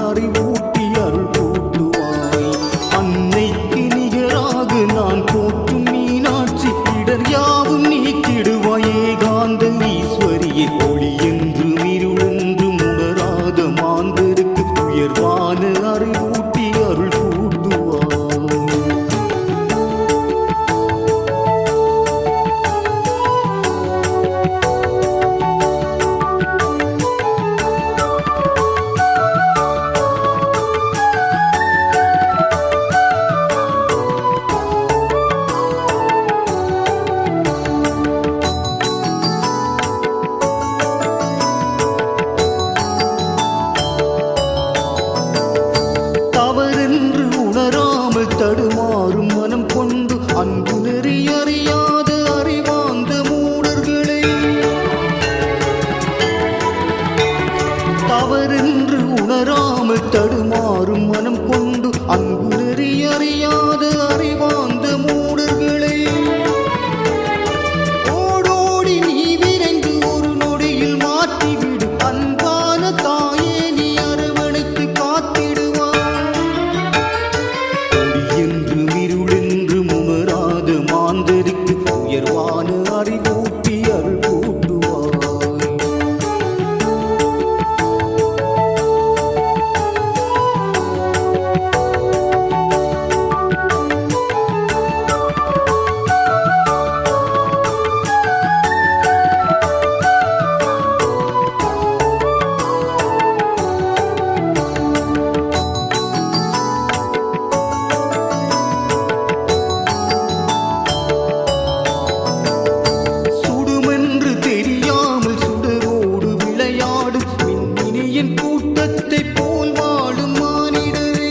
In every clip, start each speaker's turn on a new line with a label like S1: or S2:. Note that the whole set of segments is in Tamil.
S1: அறிவூட்டி அருள் கூட்டுவாய். அன்னைக்கு நிகராக நான் போற்றும் மீனாட்சி இடர் யாவும் நீக்கிடுவாய். ஏகாந்த ஈஸ்வரியே ஒளி என்றும் இருளென்றும் உணராத மாந்தருக்கு உயர்வான அறிவூட்டி அருள் கூட்டுவாய். தவறென்று உணராமல் தடுமாறும் மனம் கொண்டு அன்பு நெறி அறியாத அறிவாந்த மூடர்களே, தவறென்று உணராமல் தடுமாறும் மனம் கொண்டு அன்பு நெறி அறியாத அறிவாந்த மூடர்களே, ஓடோடி நீ விரைந்து ஒரு நொடியில் மாற்றிவிடு. அன்பான தாயே நீ அரவணைத்து காத்திடுவாய். என்றும் இருளென்றும் உணராத மாந்தருக்கு உயர்வான அறிவூட்டி அருள் கூட்டுவாய். சுடுமென்று தெரியாமல் சுடரோடு விளையாடும் மின்மினியின் கூட்டத்தை போல் வாழும் மானிடரே,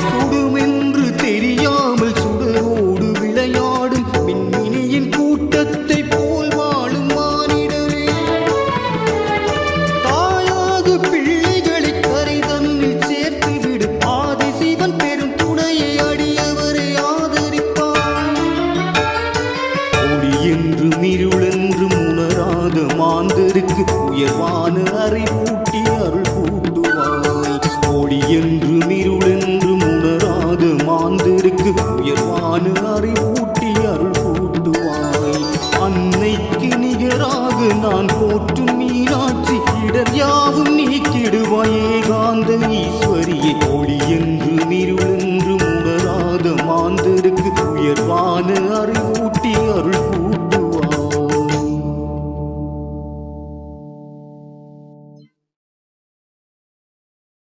S1: சுடுமென்று தெரியாமல் சுடரோடு விளையாடும் மின்மினியின் கூட்டத்தை போல் வாழும் மானிடரே, தாயாக பிள்ளைகளை கரை தன்னில் சேர்த்து விடு. ஆதி சிவன் பெரும் துணையை அடியவரை ஆதரிப்பார். ஒளி என்றும் இருளென்றும் உணராத மாந்தருக்கு உயர்வான அறிவூட்டி அருள் கூட்டுவாய். ஒளி என்றும் இருளென்றும் உணராத மாந்தருக்கு உயர்வான அறிவூட்டி அருள் கூட்டுவாய். அன்னைக்கு நிகராக நான் போற்றும் மீனாட்சி இடர் யாவும் நீக்கிடுவாய். ஏகாந்த ஈஸ்வரியே ஒளி என்றும் இருளென்றும் உணராத மாந்தருக்கு உயர்வான